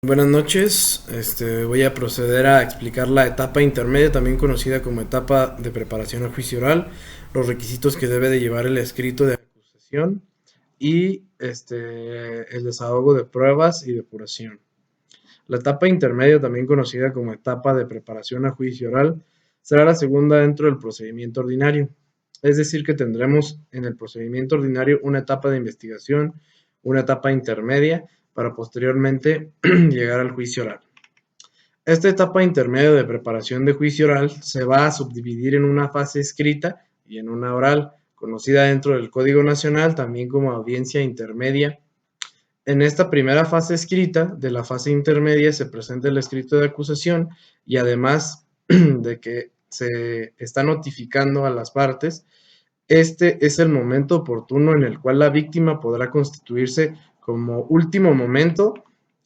Buenas noches, voy a proceder a explicar la etapa intermedia, también conocida como etapa de preparación a juicio oral, los requisitos que debe de llevar el escrito de acusación y el desahogo de pruebas y depuración. La etapa intermedia, también conocida como etapa de preparación a juicio oral, será la segunda dentro del procedimiento ordinario. Es decir, que tendremos en el procedimiento ordinario una etapa de investigación, una etapa intermedia, para posteriormente llegar al juicio oral. Esta etapa intermedia de preparación de juicio oral se va a subdividir en una fase escrita y en una oral, conocida dentro del Código Nacional también como audiencia intermedia. En esta primera fase escrita de la fase intermedia se presenta el escrito de acusación y además de que se está notificando a las partes, este es el momento oportuno en el cual la víctima podrá constituirse como último momento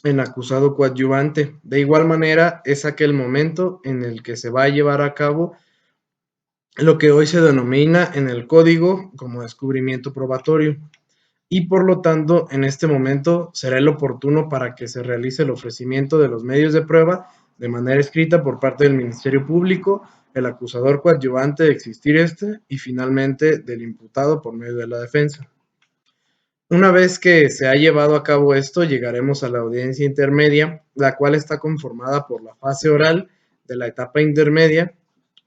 en acusado coadyuvante. De igual manera, es aquel momento en el que se va a llevar a cabo lo que hoy se denomina en el código como descubrimiento probatorio. Y por lo tanto, en este momento será el oportuno para que se realice el ofrecimiento de los medios de prueba de manera escrita por parte del Ministerio Público, el acusador coadyuvante de existir y finalmente del imputado por medio de la defensa. Una vez que se ha llevado a cabo esto, llegaremos a la audiencia intermedia, la cual está conformada por la fase oral de la etapa intermedia.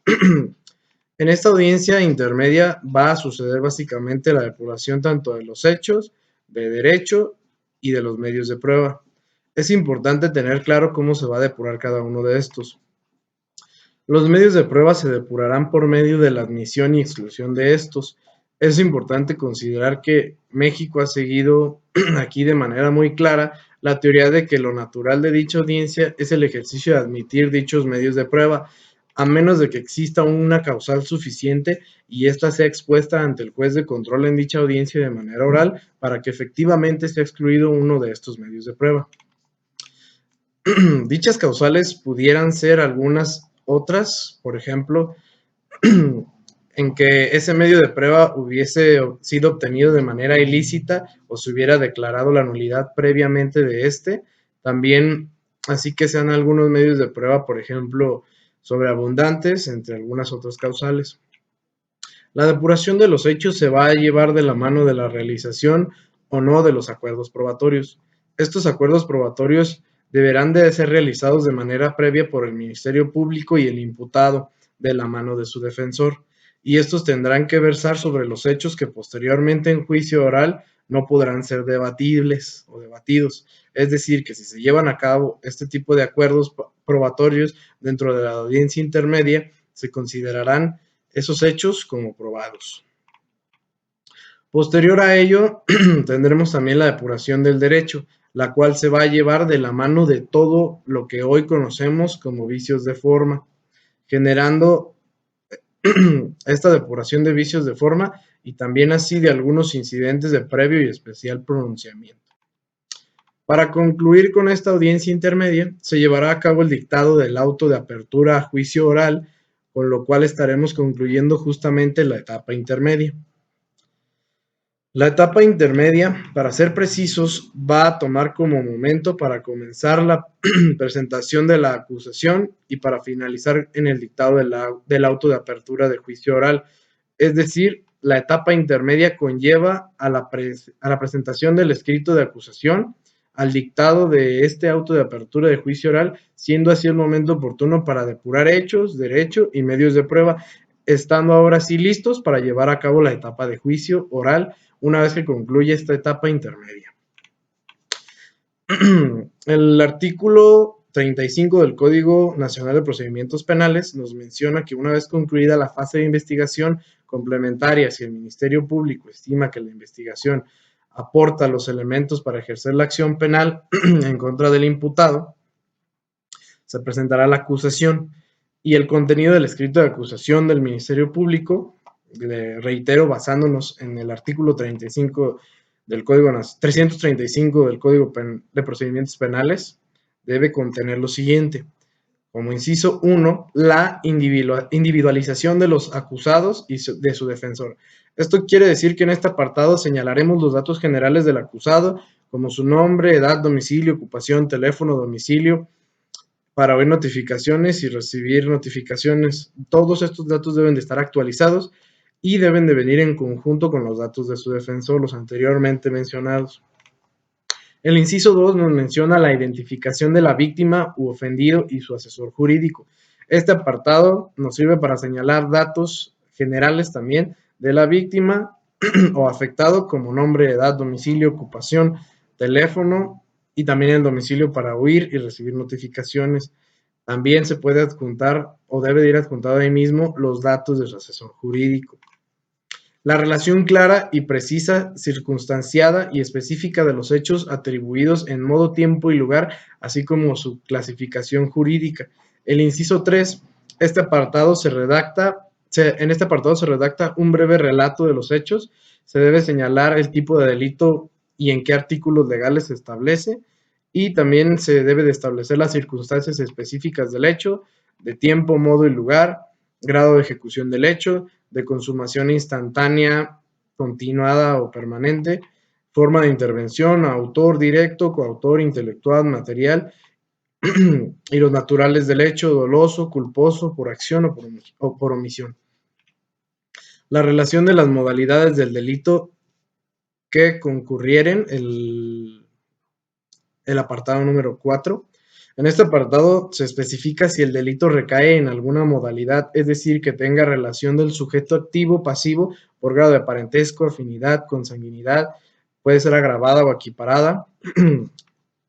En esta audiencia intermedia va a suceder básicamente la depuración tanto de los hechos, de derecho y de los medios de prueba. Es importante tener claro cómo se va a depurar cada uno de estos. Los medios de prueba se depurarán por medio de la admisión y exclusión de estos. Es importante considerar que México ha seguido aquí de manera muy clara la teoría de que lo natural de dicha audiencia es el ejercicio de admitir dichos medios de prueba, a menos de que exista una causal suficiente y ésta sea expuesta ante el juez de control en dicha audiencia de manera oral para que efectivamente sea excluido uno de estos medios de prueba. Dichas causales pudieran ser algunas otras, por ejemplo, en que ese medio de prueba hubiese sido obtenido de manera ilícita o se hubiera declarado la nulidad previamente de este. También, así que sean algunos medios de prueba, por ejemplo, sobreabundantes, entre algunas otras causales. La depuración de los hechos se va a llevar de la mano de la realización o no de los acuerdos probatorios. Estos acuerdos probatorios deberán de ser realizados de manera previa por el Ministerio Público y el imputado, de la mano de su defensor, y estos tendrán que versar sobre los hechos que posteriormente en juicio oral no podrán ser debatibles o debatidos. Es decir, que si se llevan a cabo este tipo de acuerdos probatorios dentro de la audiencia intermedia, se considerarán esos hechos como probados. Posterior a ello, tendremos también la depuración del derecho, la cual se va a llevar de la mano de todo lo que hoy conocemos como vicios de forma, generando esta depuración de vicios de forma y también así de algunos incidentes de previo y especial pronunciamiento. Para concluir con esta audiencia intermedia, se llevará a cabo el dictado del auto de apertura a juicio oral, con lo cual estaremos concluyendo justamente la etapa intermedia. La etapa intermedia, para ser precisos, va a tomar como momento para comenzar la presentación de la acusación y para finalizar en el dictado del auto de apertura de juicio oral. Es decir, la etapa intermedia conlleva a la presentación del escrito de acusación, al dictado de este auto de apertura de juicio oral, siendo así el momento oportuno para depurar hechos, derecho y medios de prueba, estando ahora sí listos para llevar a cabo la etapa de juicio oral una vez que concluye esta etapa intermedia. El artículo 35 del Código Nacional de Procedimientos Penales nos menciona que una vez concluida la fase de investigación complementaria, si el Ministerio Público estima que la investigación aporta los elementos para ejercer la acción penal en contra del imputado, se presentará la acusación y el contenido del escrito de acusación del Ministerio Público, reitero, basándonos en el artículo 35 del Código 335 del Código de Procedimientos Penales, debe contener lo siguiente. Como inciso 1, la individualización de los acusados y de su defensor. Esto quiere decir que en este apartado señalaremos los datos generales del acusado, como su nombre, edad, domicilio, ocupación, teléfono, domicilio, para oír notificaciones y recibir notificaciones. Todos estos datos deben de estar actualizados y deben de venir en conjunto con los datos de su defensor, los anteriormente mencionados. El inciso 2 nos menciona la identificación de la víctima u ofendido y su asesor jurídico. Este apartado nos sirve para señalar datos generales también de la víctima o afectado, como nombre, edad, domicilio, ocupación, teléfono y también el domicilio para oír y recibir notificaciones. También se puede adjuntar o debe de ir adjuntado ahí mismo los datos de su asesor jurídico. La relación clara y precisa, circunstanciada y específica de los hechos atribuidos en modo, tiempo y lugar, así como su clasificación jurídica. El inciso 3, en este apartado se redacta un breve relato de los hechos. Se debe señalar el tipo de delito y en qué artículos legales se establece. Y también se debe de establecer las circunstancias específicas del hecho, de tiempo, modo y lugar, grado de ejecución del hecho, de consumación instantánea, continuada o permanente, forma de intervención, autor directo, coautor, intelectual, material y los naturales del hecho, doloso, culposo, por acción o por omisión. La relación de las modalidades del delito que concurrieren, el apartado número 4. En este apartado se especifica si el delito recae en alguna modalidad, es decir, que tenga relación del sujeto activo, pasivo, por grado de parentesco, afinidad, consanguinidad, puede ser agravada o equiparada.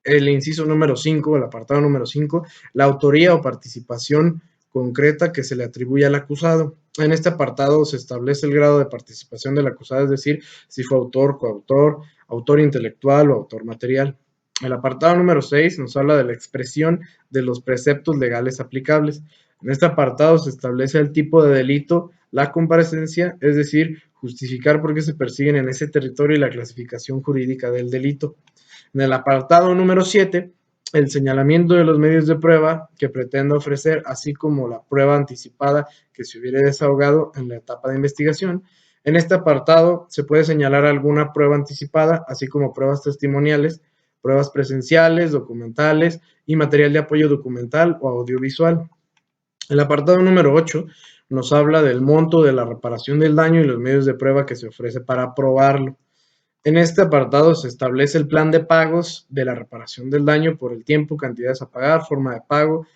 El inciso número 5, el apartado número 5, la autoría o participación concreta que se le atribuye al acusado. En este apartado se establece el grado de participación del acusado, es decir, si fue autor, coautor, autor intelectual o autor material. El apartado número 6 nos habla de la expresión de los preceptos legales aplicables. En este apartado se establece el tipo de delito, la comparecencia, es decir, justificar por qué se persiguen en ese territorio y la clasificación jurídica del delito. En el apartado número 7, el señalamiento de los medios de prueba que pretenda ofrecer, así como la prueba anticipada que se hubiere desahogado en la etapa de investigación. En este apartado se puede señalar alguna prueba anticipada, así como pruebas testimoniales, pruebas presenciales, documentales y material de apoyo documental o audiovisual. El apartado número 8 nos habla del monto de la reparación del daño y los medios de prueba que se ofrece para probarlo. En este apartado se establece el plan de pagos de la reparación del daño por el tiempo, cantidades a pagar, forma de pago.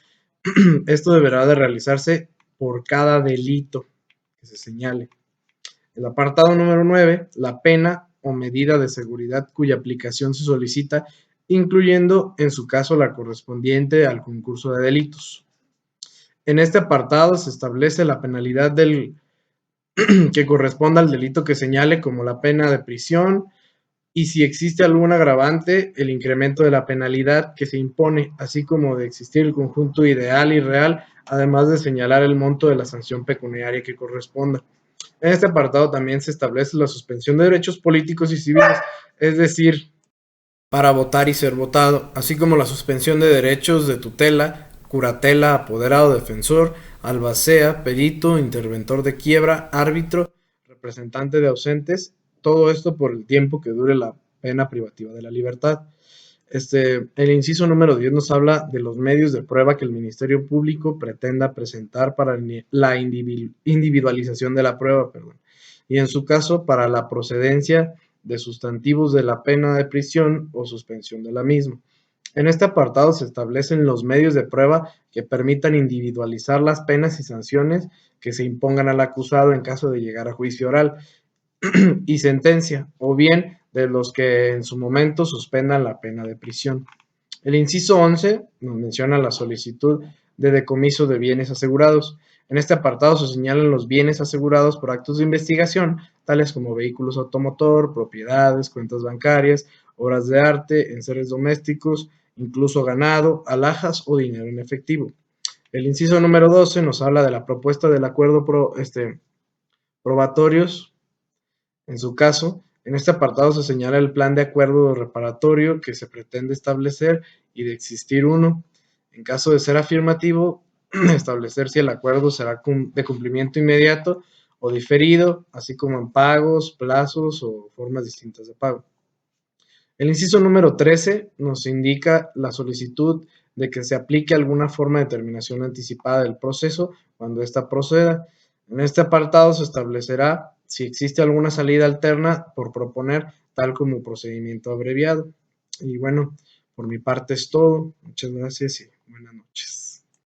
Esto deberá de realizarse por cada delito que se señale. El apartado número 9, la pena o medida de seguridad cuya aplicación se solicita, incluyendo en su caso la correspondiente al concurso de delitos. En este apartado se establece la penalidad que corresponda al delito que señale, como la pena de prisión, y si existe algún agravante, el incremento de la penalidad que se impone, así como de existir el conjunto ideal y real, además de señalar el monto de la sanción pecuniaria que corresponda. En este apartado también se establece la suspensión de derechos políticos y civiles, es decir, para votar y ser votado, así como la suspensión de derechos de tutela, curatela, apoderado, defensor, albacea, perito, interventor de quiebra, árbitro, representante de ausentes, todo esto por el tiempo que dure la pena privativa de la libertad. El inciso número 10 nos habla de los medios de prueba que el Ministerio Público pretenda presentar para la individualización de la prueba, y en su caso para la procedencia de sustantivos de la pena de prisión o suspensión de la misma. En este apartado se establecen los medios de prueba que permitan individualizar las penas y sanciones que se impongan al acusado en caso de llegar a juicio oral y sentencia, o bien de los que en su momento suspendan la pena de prisión. El inciso 11 nos menciona la solicitud de decomiso de bienes asegurados. En este apartado se señalan los bienes asegurados por actos de investigación, tales como vehículos automotor, propiedades, cuentas bancarias, obras de arte, enseres domésticos, incluso ganado, alhajas o dinero en efectivo. El inciso número 12 nos habla de la propuesta del acuerdo probatorios. En su caso, en este apartado se señala el plan de acuerdo reparatorio que se pretende establecer y de existir uno. En caso de ser afirmativo, establecer si el acuerdo será de cumplimiento inmediato o diferido, así como en pagos, plazos o formas distintas de pago. El inciso número 13 nos indica la solicitud de que se aplique alguna forma de terminación anticipada del proceso cuando ésta proceda. En este apartado se establecerá si existe alguna salida alterna por proponer, tal como procedimiento abreviado. Y bueno, por mi parte es todo. Muchas gracias y buenas noches.